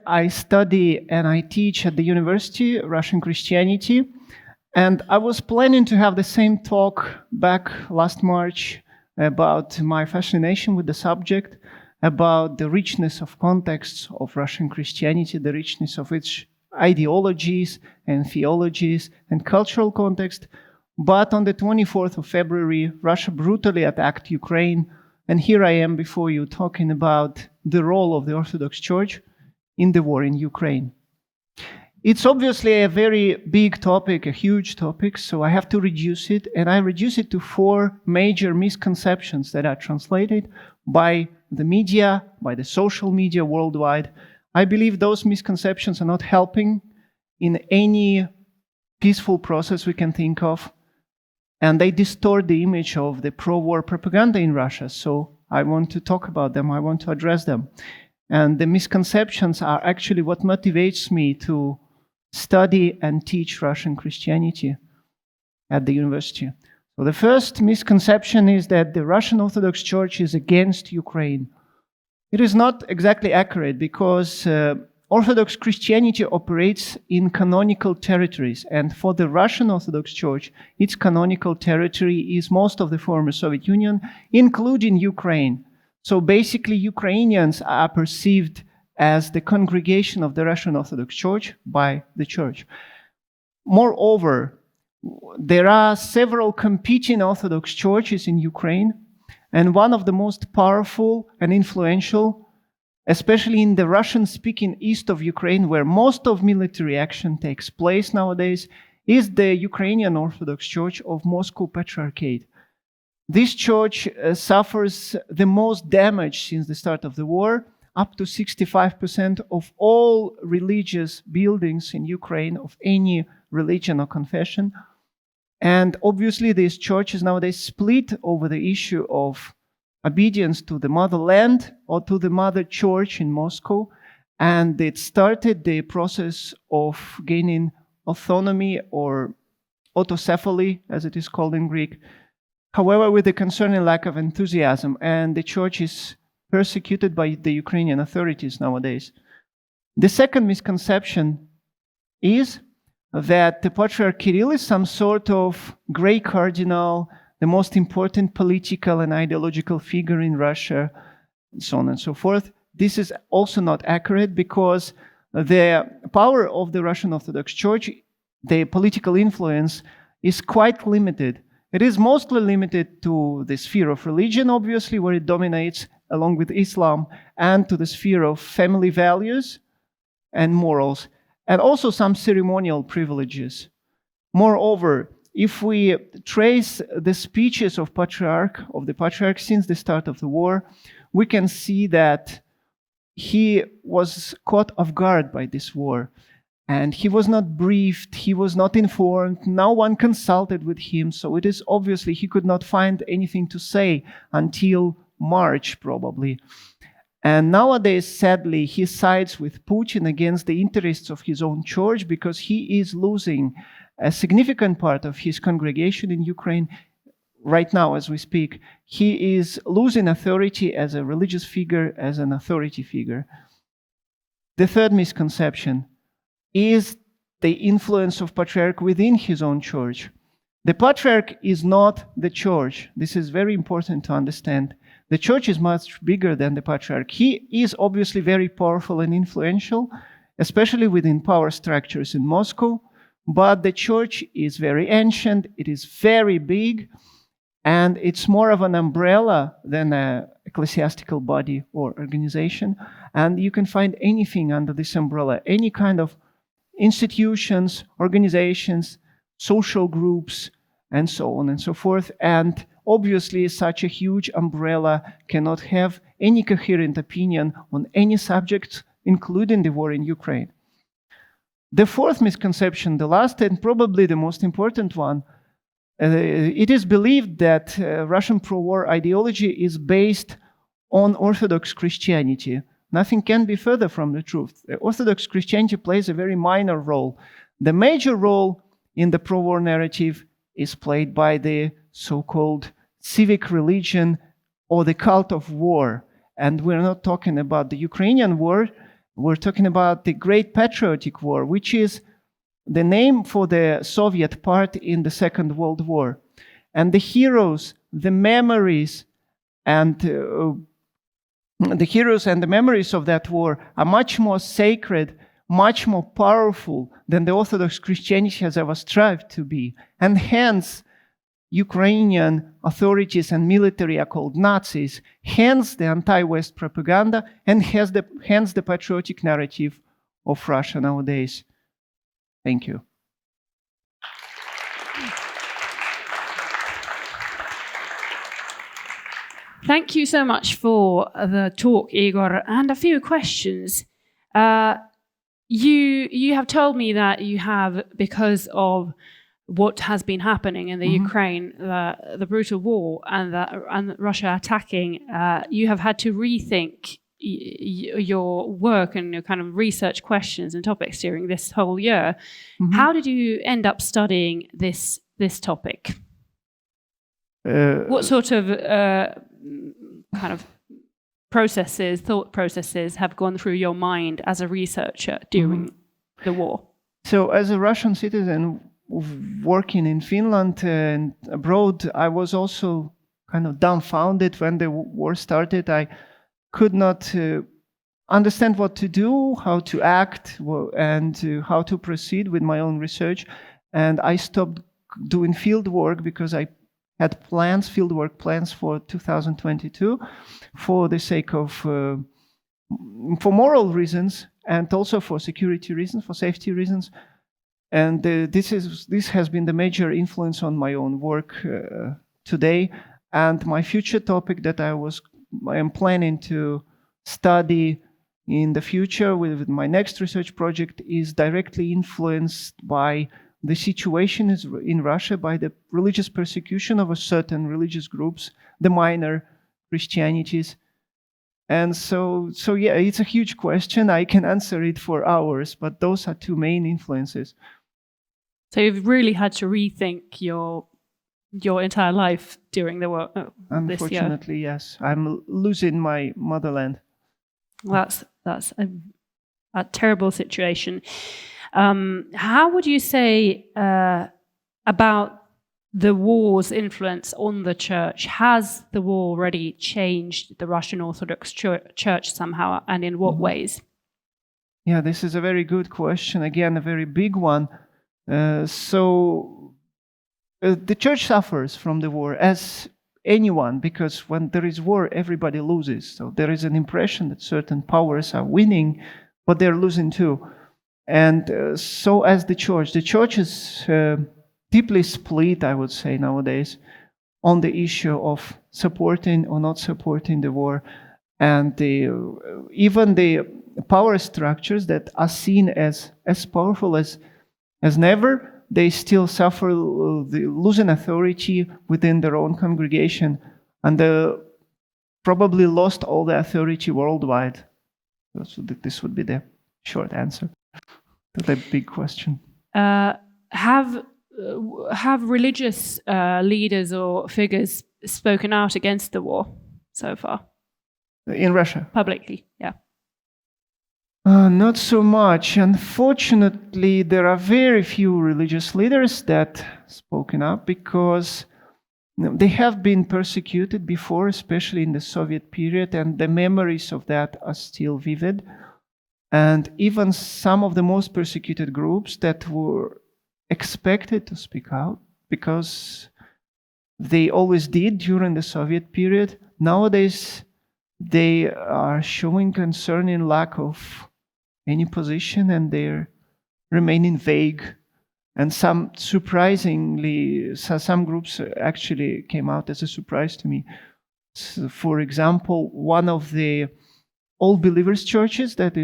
I study and I teach at the university, Russian Christianity. And I was planning to have the same talk back last March about my fascination with the subject, about the richness of contexts of Russian Christianity, the richness of its ideologies and theologies and cultural context. But on the 24th of February, Russia brutally attacked Ukraine. And here I am before you talking about the role of the Orthodox Church in the war in Ukraine. It's obviously a very big topic, a huge topic, so I have to reduce it. And I reduce it to 4 major misconceptions that are translated by the media, by the social media worldwide. I believe those misconceptions are not helping in any peaceful process we can think of. And they distort the image of the pro-war propaganda in Russia. So I want to talk about them. I want to address them. And the misconceptions are actually what motivates me to study and teach Russian Christianity at the university. So the first misconception is that the Russian Orthodox Church is against Ukraine. It is not exactly accurate because Orthodox Christianity operates in canonical territories, and for the Russian Orthodox Church, its canonical territory is most of the former Soviet Union, including Ukraine. So basically, Ukrainians are perceived as the congregation of the Russian Orthodox Church by the Church. Moreover, there are several competing Orthodox churches in Ukraine, and one of the most powerful and influential, especially in the Russian-speaking east of Ukraine, where most of military action takes place nowadays, is the Ukrainian Orthodox Church of Moscow Patriarchate. This church suffers the most damage since the start of the war. Up to 65% of all religious buildings in Ukraine of any religion or confession. And obviously this church is nowadays split over the issue of obedience to the motherland or to the mother church in Moscow. And it started the process of gaining autonomy or autocephaly, as it is called in Greek. However, with a concerning lack of enthusiasm, and the church is persecuted by the Ukrainian authorities nowadays. The second misconception is that the Patriarch Kirill is some sort of gray cardinal, the most important political and ideological figure in Russia, and so on and so forth. This is also not accurate because the power of the Russian Orthodox Church, the political influence, is quite limited. It is mostly limited to the sphere of religion, obviously, where it dominates along with Islam, and to the sphere of family values and morals, and also some ceremonial privileges. Moreover, if we trace the speeches of the Patriarch since the start of the war, we can see that he was caught off guard by this war. And he was not briefed, he was not informed, no one consulted with him, so it is obviously he could not find anything to say until March, probably. And nowadays, sadly, he sides with Putin against the interests of his own church because he is losing a significant part of his congregation in Ukraine. Right now, as we speak, he is losing authority as a religious figure, as an authority figure. The third misconception is the influence of Patriarch within his own church. The Patriarch is not the church. This is very important to understand. The church is much bigger than the Patriarch. He is obviously very powerful and influential, especially within power structures in Moscow, but the church is very ancient, it is very big, and it's more of an umbrella than an ecclesiastical body or organization. And you can find anything under this umbrella, any kind of institutions, organizations, social groups, and so on and so forth. And obviously, such a huge umbrella cannot have any coherent opinion on any subject, including the war in Ukraine. The fourth misconception, the last and probably the most important one, it is believed that Russian pro-war ideology is based on Orthodox Christianity. Nothing can be further from the truth. Orthodox Christianity plays a very minor role. The major role in the pro-war narrative is played by the so-called civic religion or the cult of war. And we're not talking about the Ukrainian war. We're talking about the Great Patriotic War, which is the name for the Soviet part in the Second World War. And the heroes, the memories, and the memories of that war are much more sacred, much more powerful than the Orthodox Christianity has ever strived to be. And hence, Ukrainian authorities and military are called Nazis, hence the anti-West propaganda, and hence the patriotic narrative of Russia nowadays. Thank you. Thank you so much for the talk, Igor, and a few questions. You have told me that you have, because of what has been happening in the Ukraine, the brutal war and Russia attacking, you have had to rethink your work and your kind of research questions and topics during this whole year. How did you end up studying this topic? What sort of kind of thought processes have gone through your mind as a researcher during the war? So as a Russian citizen working in Finland and abroad, I was also kind of dumbfounded when the war started. I could not understand what to do, how to act, and how to proceed with my own research. And I stopped doing field work because I had fieldwork plans for 2022 for the sake of, for moral reasons and also for security reasons, for safety reasons. And this has been the major influence on my own work today. And my future topic that I am planning to study in the future with my next research project is directly influenced by the situation in Russia, by the religious persecution of certain religious groups, the minor Christianities. And so yeah, it's a huge question. I can answer it for hours, but those are two main influences. So you've really had to rethink your entire life during the war. Unfortunately, yes. I'm losing my motherland. That's a terrible situation. How would you say about the war's influence on the church? Has the war already changed the Russian Orthodox Church somehow, and in what ways? Yeah, this is a very good question. Again, a very big one. The church suffers from the war, as anyone, because when there is war, everybody loses. So there is an impression that certain powers are winning, but they're losing too. And so as the church is deeply split, I would say, nowadays, on the issue of supporting or not supporting the war. And even the power structures that are seen as powerful as never, they still suffer losing authority within their own congregation, and they probably lost all the authority worldwide. So this would be the short answer to the big question. Have religious leaders or figures spoken out against the war so far? In Russia? Publicly, yeah. Not so much. Unfortunately, there are very few religious leaders that spoken up because they have been persecuted before, especially in the Soviet period, and the memories of that are still vivid. And even some of the most persecuted groups that were expected to speak out because they always did during the Soviet period, nowadays they are showing concerning lack of any position, and they're remaining vague. And some groups actually came out as a surprise to me. So, for example, one of the all believers churches that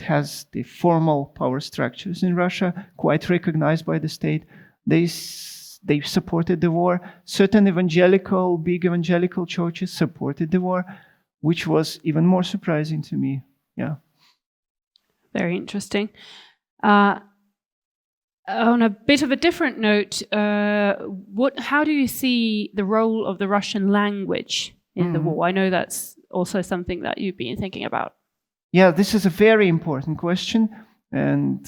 has the formal power structures in Russia, quite recognized by the state, they supported the war. Certain big evangelical churches supported the war, which was even more surprising to me. Yeah. Very interesting. On a bit of a different note, how do you see the role of the Russian language in the war? I know that's also something that you've been thinking about. Yeah, this is a very important question. And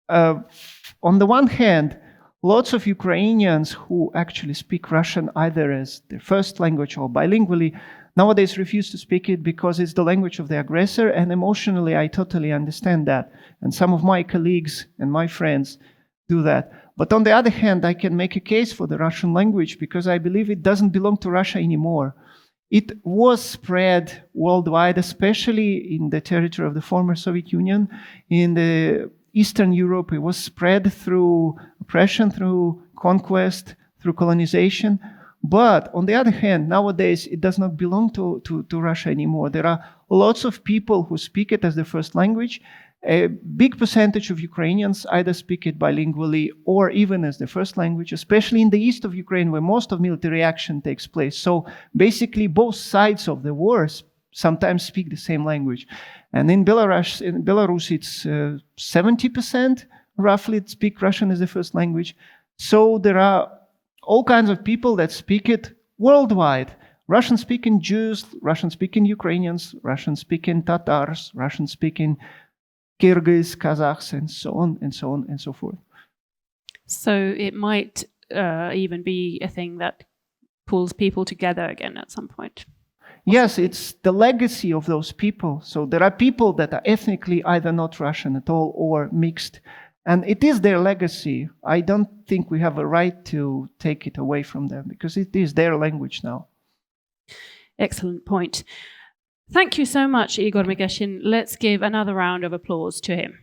on the one hand, lots of Ukrainians who actually speak Russian either as their first language or bilingually nowadays refuse to speak it because it's the language of the aggressor, and emotionally I totally understand that. And some of my colleagues and my friends do that. But on the other hand, I can make a case for the Russian language because I believe it doesn't belong to Russia anymore. It was spread worldwide, especially in the territory of the former Soviet Union. In the Eastern Europe, it was spread through oppression, through conquest, through colonization. But on the other hand, nowadays, it does not belong to Russia anymore. There are lots of people who speak it as their first language. A big percentage of Ukrainians either speak it bilingually or even as their first language, especially in the east of Ukraine where most of military action takes place. So basically both sides of the war sometimes speak the same language. And in Belarus it's 70% roughly speak Russian as the first language. So there are all kinds of people that speak it worldwide. Russian-speaking Jews, Russian-speaking Ukrainians, Russian-speaking Tatars, Russian-speaking Kyrgyz, Kazakhs, and so on and so on and so forth. So it might even be a thing that pulls people together again at some point. Yes, it's the legacy of those people. So there are people that are ethnically either not Russian at all or mixed. And it is their legacy. I don't think we have a right to take it away from them because it is their language now. Excellent point. Thank you so much, Igor Mikeshin. Let's give another round of applause to him.